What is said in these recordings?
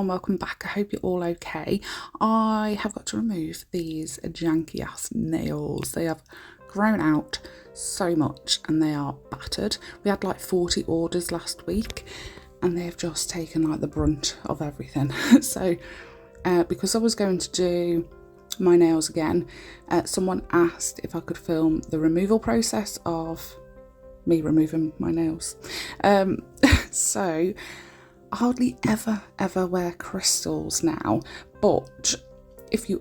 everyone, welcome back. I hope you're all okay. I have got to remove these janky ass nails. They have grown out so much and they are battered. We had like 40 orders last week and they have just taken like the brunt of everything. So because I was going to do my nails again, someone asked if I could film the removal process of me removing my nails. So I hardly ever wear crystals now, but if you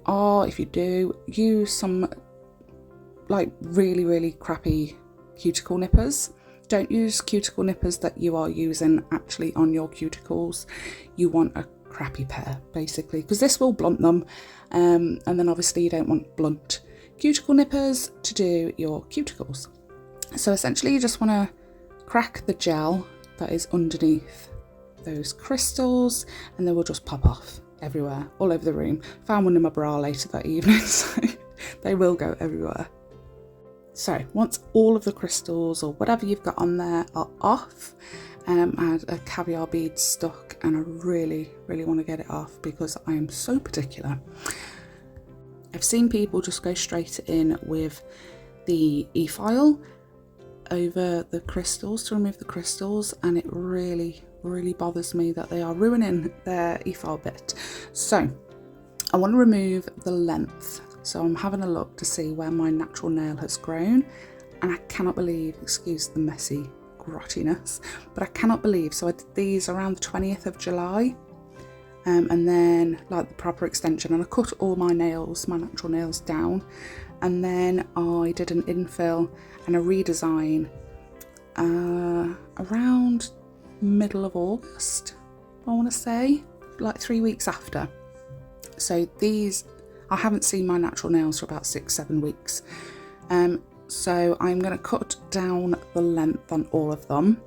do, use some like really crappy cuticle nippers. Don't use cuticle nippers that you are using actually on your cuticles. You want a crappy pair basically, because this will blunt them, and then obviously you don't want blunt cuticle nippers to do your cuticles. So essentially you just want to crack the gel that is underneath those crystals and they will just pop off everywhere, all over the room. Found one in my bra later that evening, so they will go everywhere. So once all of the crystals or whatever you've got on there are off, I had a caviar bead stuck and I really want to get it off because I am so particular. I've seen people just go straight in with the e-file over the crystals to remove the crystals, and it really bothers me that they are ruining their e-file bit. So I want to remove the length, so I'm having a look to see where my natural nail has grown, and I cannot believe, excuse the messy grottiness, but I cannot believe, so I did these around the 20th of July, and then like the proper extension, and I cut all my nails, my natural nails down, and then I did an infill and a redesign around middle of August, I want to say, like 3 weeks after. So these, I haven't seen my natural nails for about 6-7 weeks, so I'm going to cut down the length on all of them.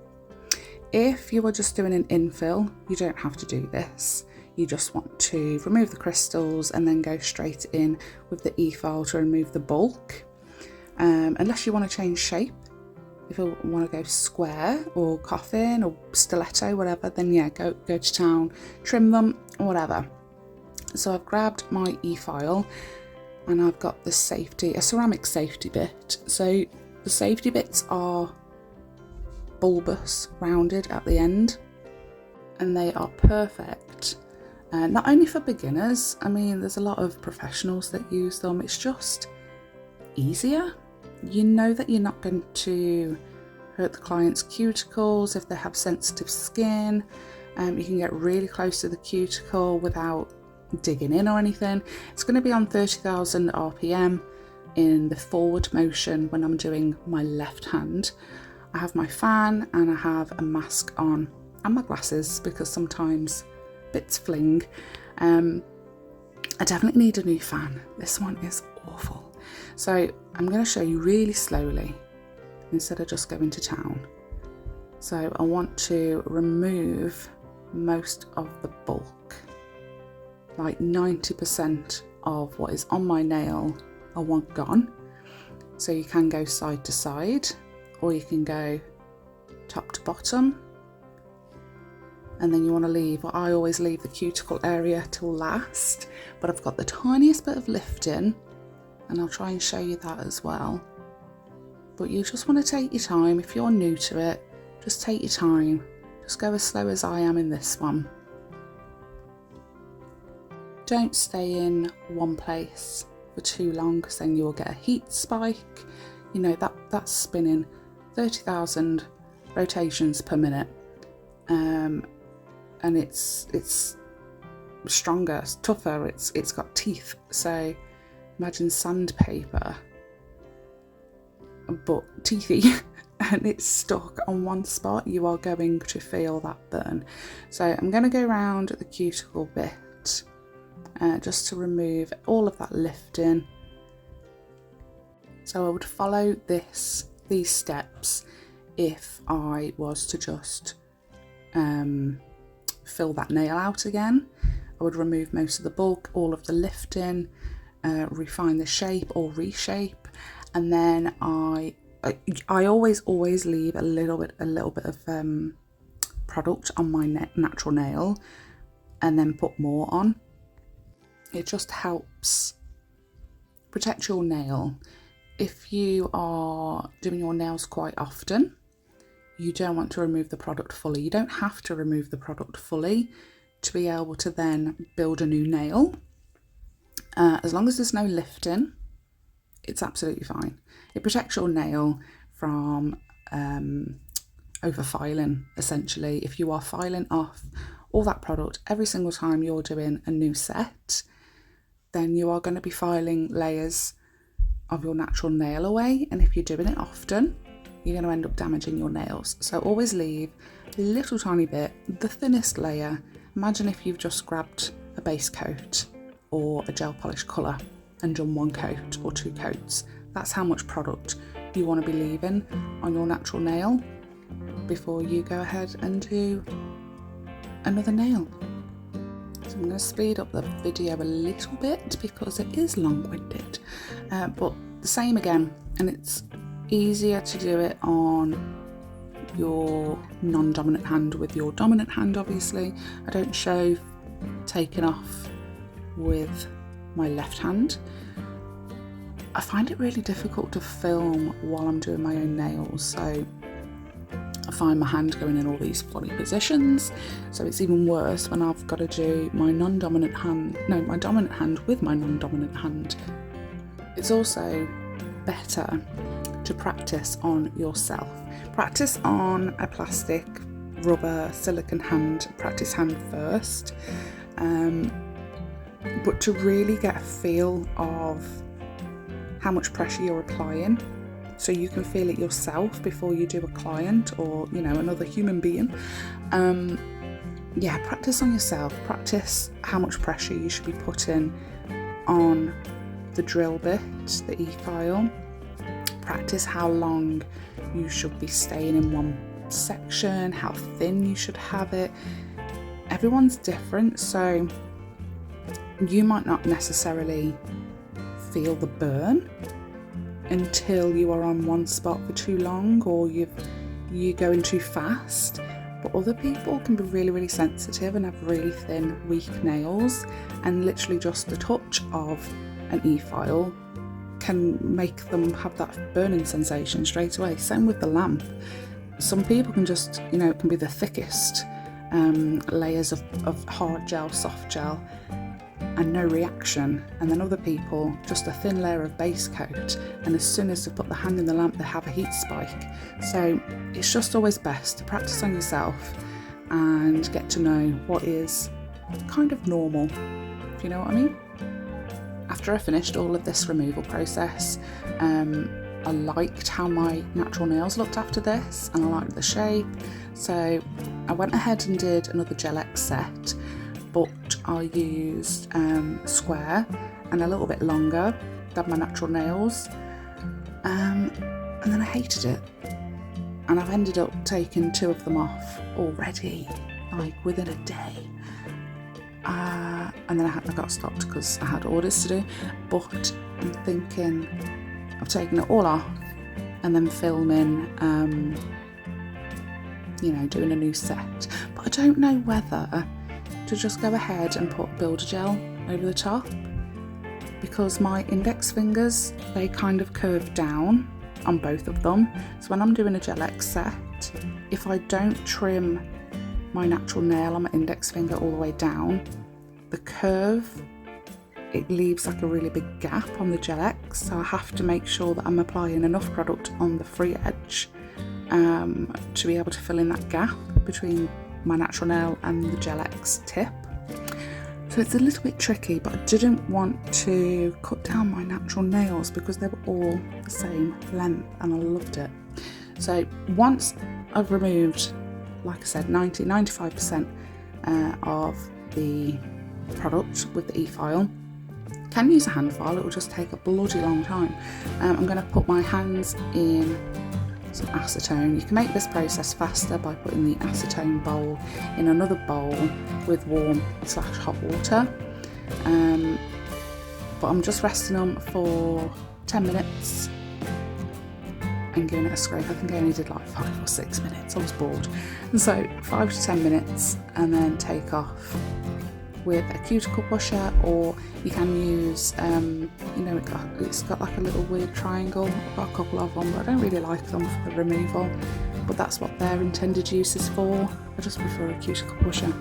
If you were just doing an infill, you don't have to do this. You just want to remove the crystals and then go straight in with the e-file to remove the bulk. Unless you want to change shape, if you want to go square or coffin or stiletto, whatever, then yeah, go to town, trim them, whatever. So I've grabbed my e-file and I've got the safety, a ceramic safety bit. So the safety bits are bulbous, rounded at the end, and they are perfect. Not only for beginners, I mean there's a lot of professionals that use them, it's just easier. You know that you're not going to hurt the client's cuticles if they have sensitive skin. You can get really close to the cuticle without digging in or anything. It's going to be on 30,000 RPM in the forward motion when I'm doing my left hand. I have my fan and I have a mask on and my glasses because sometimes bits fling. I definitely need a new fan. This one is awful. So I'm going to show you really slowly instead of just going to town. So I want to remove most of the bulk, like 90% of what is on my nail I want gone. So you can go side to side or you can go top to bottom. And then you want to leave, well, I always leave the cuticle area till last, but I've got the tiniest bit of lifting and I'll try and show you that as well. But you just want to take your time. If you're new to it, just take your time. Just go as slow as I am in this one. Don't stay in one place for too long because then you'll get a heat spike. You know, that's spinning 30,000 rotations per minute. And it's stronger, it's tougher, it's got teeth. So imagine sandpaper, but teethy, and it's stuck on one spot. You are going to feel that burn. So I'm going to go around the cuticle bit just to remove all of that lifting. So I would follow these steps if I was to just fill that nail out again. I would remove most of the bulk, all of the lifting, refine the shape or reshape, and then I always leave a little bit of product on my natural nail and then put more on. It just helps protect your nail. If you are doing your nails quite often, you don't want to remove the product fully. You don't have to remove the product fully to be able to then build a new nail. As long as there's no lifting, it's absolutely fine. It protects your nail from over filing, essentially. If you are filing off all that product every single time you're doing a new set, then you are going to be filing layers of your natural nail away, and if you're doing it often, you're going to end up damaging your nails. So always leave a little tiny bit, the thinnest layer. Imagine if you've just grabbed a base coat or a gel polish colour and done one coat or two coats. That's how much product you want to be leaving on your natural nail before you go ahead and do another nail. So I'm going to speed up the video a little bit because it is long-winded, but the same again, and it's easier to do it on your non-dominant hand with your dominant hand, obviously. I don't show taking off with my left hand. I find it really difficult to film while I'm doing my own nails, so I find my hand going in all these funny positions, so it's even worse when I've got to do my non-dominant hand, no, my dominant hand with my non-dominant hand. It's also better to practice on yourself. Practice on a plastic, rubber, silicone hand, practice hand first, but to really get a feel of how much pressure you're applying, so you can feel it yourself before you do a client or, you know, another human being. Yeah, practice on yourself. Practice how much pressure you should be putting on the drill bit, the e-file. Practice how long you should be staying in one section, how thin you should have it. Everyone's different, so you might not necessarily feel the burn until you are on one spot for too long, or you're going too fast. But other people can be really, really sensitive and have really thin, weak nails, and literally just the touch of an e-file can make them have that burning sensation straight away. Same with the lamp. Some people can just, you know, it can be the thickest layers of hard gel, soft gel, and no reaction, and then other people just a thin layer of base coat, and as soon as they put the hand in the lamp they have a heat spike. So it's just always best to practice on yourself and get to know what is kind of normal, if you know what I mean. After I finished all of this removal process, I liked how my natural nails looked after this, and I liked the shape, so I went ahead and did another Gel X set, but I used square and a little bit longer than my natural nails, and then I hated it, and I've ended up taking 2 of them off already, like within a day, and then I got stopped because I had orders to do. But I'm thinking of taking it all off and then filming, you know, doing a new set. But I don't know whether to just go ahead and put Builder Gel over the top, because my index fingers, they kind of curve down on both of them. So when I'm doing a Gel X set, if I don't trim my natural nail on my index finger all the way down, the curve, it leaves like a really big gap on the Gel X, so I have to make sure that I'm applying enough product on the free edge to be able to fill in that gap between my natural nail and the Gel X tip. So it's a little bit tricky, but I didn't want to cut down my natural nails because they were all the same length and I loved it. So once I've removed, like I said, 95% of the product with the e-file, can use a hand file, it will just take a bloody long time. I'm going to put my hands in some acetone. You can make this process faster by putting the acetone bowl in another bowl with warm/hot water, but I'm just resting them for 10 minutes and giving it a scrape. I think I only did like 5 or 6 minutes, I was bored, and so 5 to 10 minutes, and then take off with a cuticle pusher, or you can use, you know, it's got like a little weird triangle. I've got a couple of them, but I don't really like them for the removal, but that's what their intended use is for. I just prefer a cuticle pusher.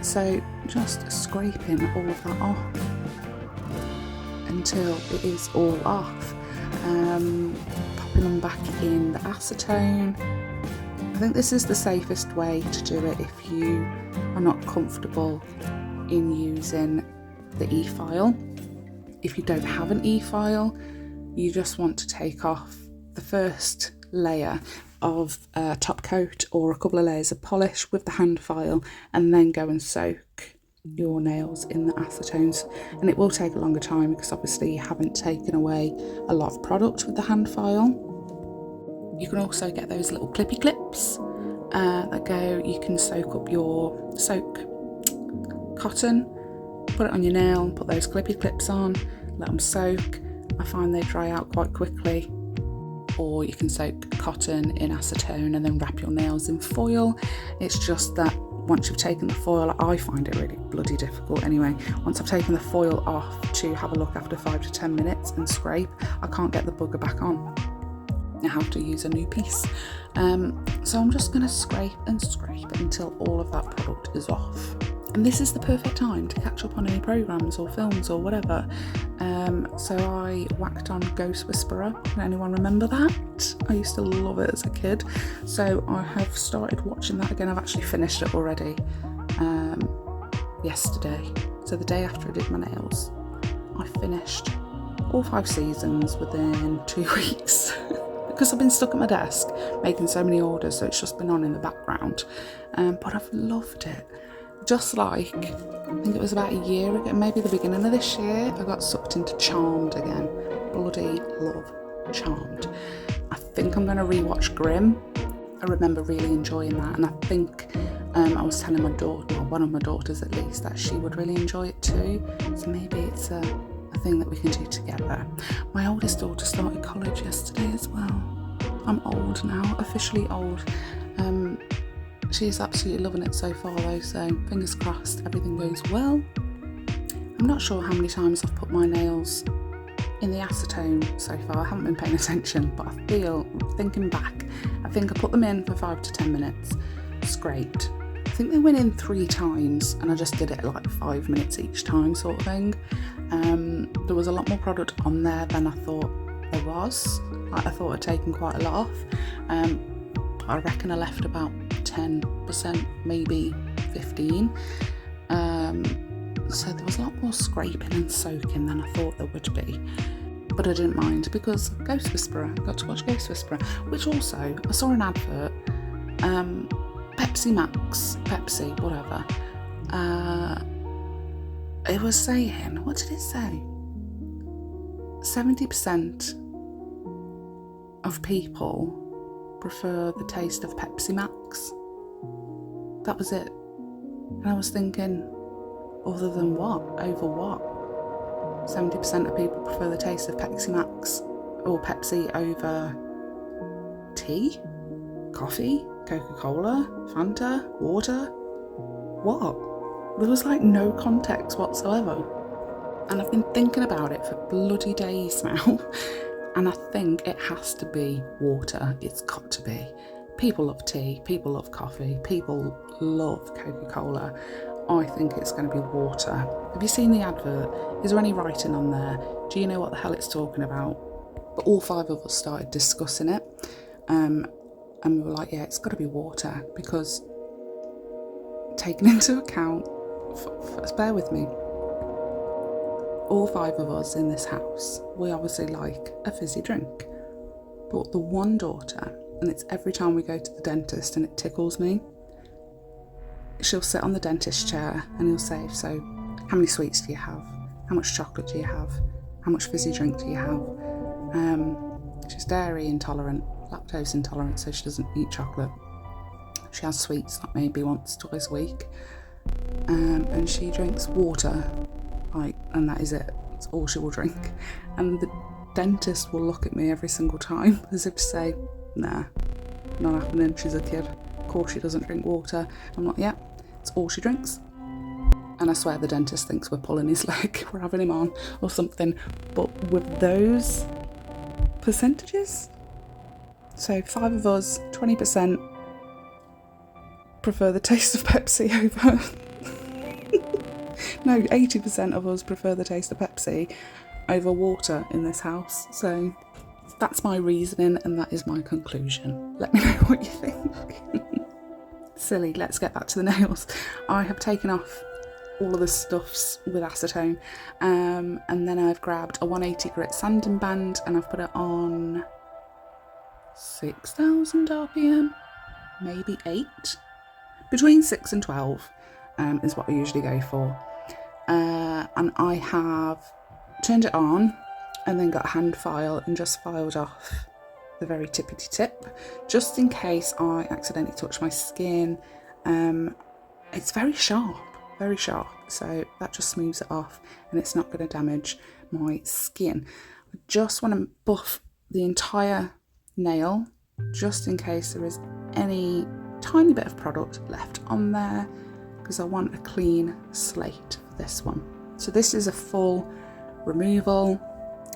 So just scraping all of that off until it is all off. Popping them back in the acetone. I think this is the safest way to do it if you are not comfortable in using the e-file. If you don't have an e-file, you just want to take off the first layer of top coat or a couple of layers of polish with the hand file, and then go and soak your nails in the acetones. And it will take a longer time because obviously you haven't taken away a lot of product with the hand file. You can also get those little clippy clips that go, you can soak cotton, put it on your nail, put those clippy clips on, let them soak. I find they dry out quite quickly. Or you can soak cotton in acetone and then wrap your nails in foil. It's just that once you've taken the foil, I find it really bloody difficult anyway. Once I've taken the foil off to have a look after 5 to 10 minutes and scrape, I can't get the bugger back on. I have to use a new piece. So I'm just going to scrape and scrape until all of that product is off. And this is the perfect time to catch up on any programmes or films or whatever. So I whacked on Ghost Whisperer. Can anyone remember that? I used to love it as a kid. So I have started watching that again. I've actually finished it already yesterday. So the day after I did my nails, I finished all 5 seasons within 2 weeks. Because I've been stuck at my desk making so many orders, so it's just been on in the background. But I've loved it. Just like, I think it was about a year ago, maybe the beginning of this year, I got sucked into Charmed again. Bloody love Charmed. I think I'm going to rewatch Grimm. I remember really enjoying that, and I think I was telling my daughter, well, one of my daughters at least, that she would really enjoy it too. So maybe it's a thing that we can do together. My oldest daughter started college yesterday as well. I'm old now, officially old. She's absolutely loving it so far though, so fingers crossed everything goes well. I'm not sure how many times I've put my nails in the acetone so far. I haven't been paying attention, but I feel, thinking back, I think I put them in for 5 to 10 minutes, scraped. I think they went in 3 times and I just did it like 5 minutes each time sort of thing. There was a lot more product on there than I thought there was. Like, I thought I'd taken quite a lot off. But I reckon I left about 10%, maybe 15%. So there was a lot more scraping and soaking than I thought there would be. But I didn't mind because Ghost Whisperer, I got to watch Ghost Whisperer, which also, I saw an advert, Pepsi, whatever. It was saying, what did it say? 70% of people prefer the taste of Pepsi Max. That was it. And I was thinking, other than what? Over what? 70% of people prefer the taste of Pepsi Max or Pepsi over tea, coffee, Coca-Cola, Fanta, water. What? There was like no context whatsoever. And I've been thinking about it for bloody days now. And I think it has to be water. It's got to be. People love tea, people love coffee, people love Coca-Cola. I think it's going to be water. Have you seen the advert? Is there any writing on there? Do you know what the hell it's talking about? But all 5 of us started discussing it. And we were like, yeah, it's got to be water, because taking into account, bear with me, all 5 of us in this house, we obviously like a fizzy drink. But the one daughter, and it's every time we go to the dentist and it tickles me, she'll sit on the dentist chair and he'll say, so how many sweets do you have? How much chocolate do you have? How much fizzy drink do you have? She's dairy intolerant, lactose intolerant, so she doesn't eat chocolate. She has sweets like maybe once, twice a week. And she drinks water, like, and that is it. That's all she will drink. And the dentist will look at me every single time as if to say, nah, not happening, she's a kid. Of course she doesn't drink water. I'm like, yeah, it's all she drinks. and I swear the dentist thinks we're pulling his leg, we're having him on or something. But with those percentages, so 5 of us, 20% prefer the taste of Pepsi over no, 80% of us prefer the taste of Pepsi over water in this house. So that's my reasoning and that is my conclusion. Let me know what you think. Silly, let's get back to the nails. I have taken off all of the stuffs with acetone, and then I've grabbed a 180 grit sanding band and I've put it on 6,000 RPM, maybe 8, between 6 and 12 is what I usually go for. And I have turned it on and then got a hand file and just filed off the very tippity tip, just in case I accidentally touch my skin. It's very sharp, so that just smooths it off and it's not going to damage my skin. I just want to buff the entire nail just in case there is any tiny bit of product left on there, because I want a clean slate for this one. So this is a full removal,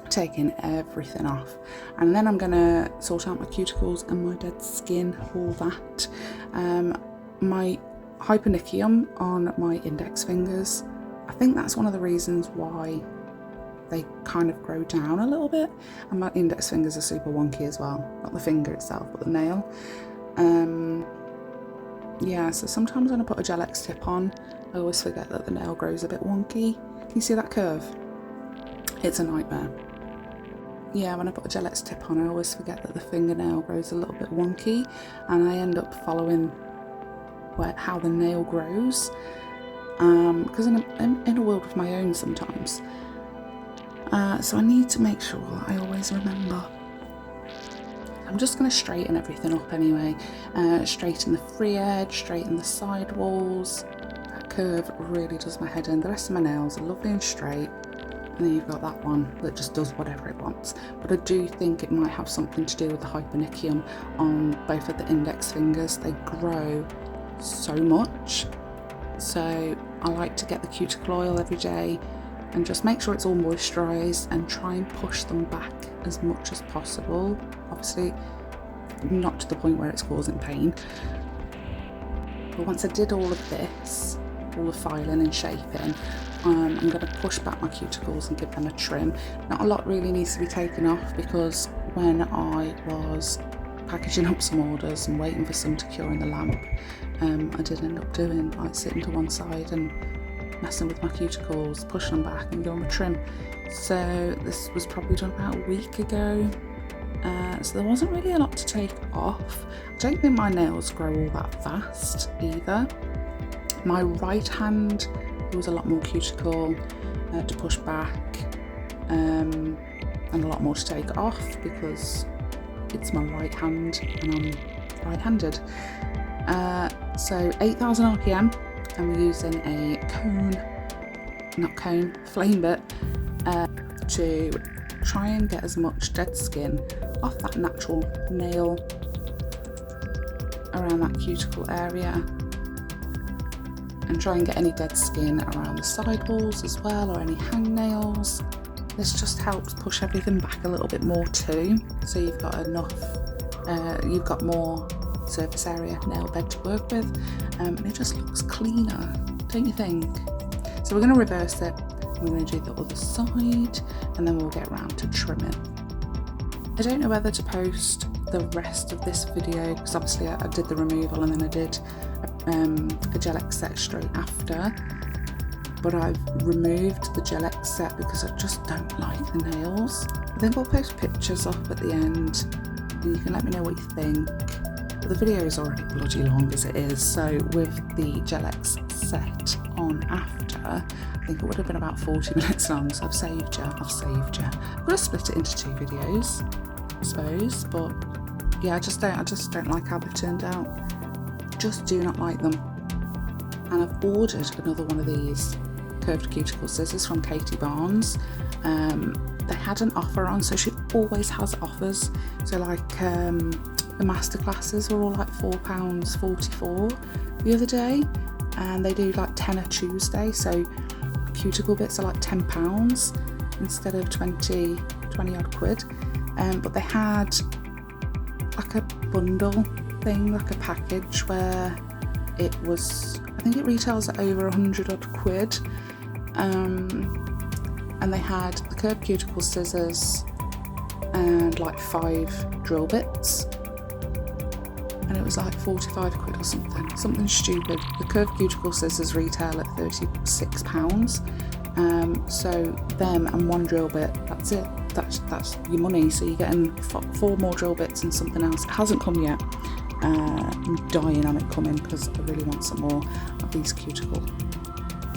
taking everything off, and then I'm gonna sort out my cuticles and my dead skin, all that. My hyponychium on my index fingers, I think that's one of the reasons why they kind of grow down a little bit, and my index fingers are super wonky as well, not the finger itself but the nail. Yeah, so sometimes when I put a Gel-X tip on, I always forget that the nail grows a bit wonky. Can you see that curve? It's a nightmare. Yeah, when I put a Gel-X tip on, I always forget that the fingernail grows a little bit wonky, and I end up following how the nail grows, because I'm in a world of my own sometimes. So I need to make sure that I always remember. I'm just going to straighten everything up anyway. Straighten the free edge, straighten the side walls. That curve really does my head in. The rest of my nails are lovely and straight. And then you've got that one that just does whatever it wants. But I do think it might have something to do with the hyponychium on both of the index fingers. They grow so much. So I like to get the cuticle oil every day and just make sure it's all moisturised and try and push them back as much as possible. Obviously not to the point where it's causing pain. But once I did all of this, all the filing and shaping, I'm going to push back my cuticles and give them a trim. Not a lot really needs to be taken off, because when I was packaging up some orders and waiting for some to cure in the lamp, I did end up doing like sitting to one side and messing with my cuticles, pushing them back and giving them a trim. So this was probably done about a week ago. So there wasn't really a lot to take off. I don't think my nails grow all that fast either. My right hand, there was a lot more cuticle to push back, and a lot more to take off because it's my right hand and I'm right-handed. So 8,000 RPM, and we're using a flame bit to try and get as much dead skin off that natural nail around that cuticle area, and try and get any dead skin around the side walls as well, or any hangnails. This just helps push everything back a little bit more too, so you've got enough, you've got more surface area nail bed to work with, and it just looks cleaner, don't you think? So we're going to reverse it, we're going to do the other side, and then we'll get around to trimming. I don't know whether to post the rest of this video, because obviously I did the removal and then I did a Gel-X set straight after, but I've removed the Gel-X set because I just don't like the nails. I think I'll post pictures up at the end and you can let me know what you think. But the video is already bloody long as it is, so with the Gel-X set on after, I think it would have been about 40 minutes long, so I've saved you. I'm going to split it into 2 videos, I suppose, but yeah, I just don't like how they've turned out. Just do not like them. And I've ordered another one of these curved cuticle scissors from Katie Barnes. They had an offer on, so she always has offers. So like the masterclasses were all like £4.44 the other day. and they do like tenner Tuesday, so cuticle bits are like £10 instead of 20 odd quid. But they had like a bundle thing, like a package where it was, I think it retails at over 100 odd quid. And they had the curved cuticle scissors and like 5 drill bits, and it was like 45 quid or something stupid. The curved cuticle scissors retail at £36, so them and 1 drill bit, that's it, that's your money. So you're getting 4 more drill bits and something else. It hasn't come yet. I'm dying on it coming because I really want some more of these cuticle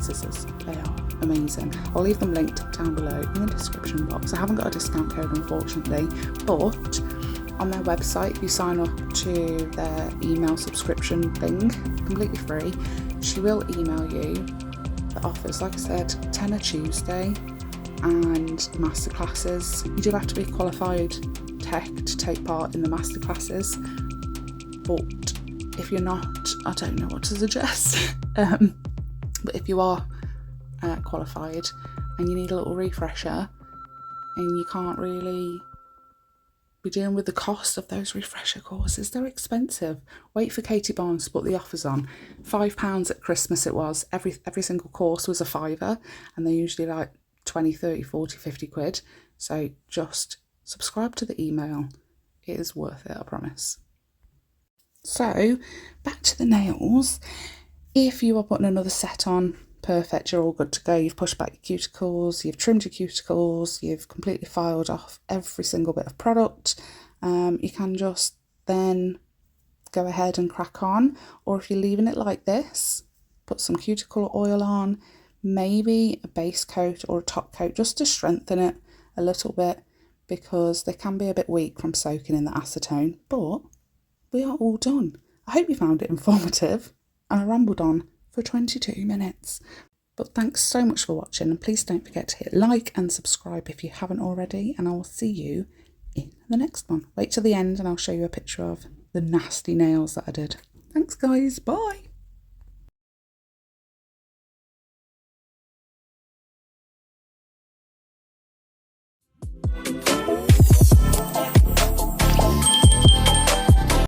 scissors. They are amazing. I'll leave them linked down below in the description box. I haven't got a discount code unfortunately, but on their website, if you sign up to their email subscription thing, completely free, she will email you the offers. Like I said, tenner Tuesday and masterclasses. You do have to be a qualified tech to take part in the masterclasses, but if you're not, I don't know what to suggest. But if you are qualified and you need a little refresher and you can't really be dealing with the cost of those refresher courses, they're expensive. Wait for Katie Barnes to put the offers on. £5 at Christmas it was. Every single course was a £5, and they're usually like 20, 30, 40, 50 quid. So just subscribe to the email. It is worth it, I promise. So back to the nails. If you are putting another set on, perfect, you're all good to go. You've pushed back your cuticles, you've trimmed your cuticles, you've completely filed off every single bit of product. You can just then go ahead and crack on, or if you're leaving it like this, put some cuticle oil on, maybe a base coat or a top coat just to strengthen it a little bit, because they can be a bit weak from soaking in the acetone. But we are all done. I hope you found it informative, and I rambled on for 22 minutes. But thanks so much for watching, and please don't forget to hit like and subscribe if you haven't already, and I will see you in the next one. Wait till the end and I'll show you a picture of the nasty nails that I did. Thanks guys, bye!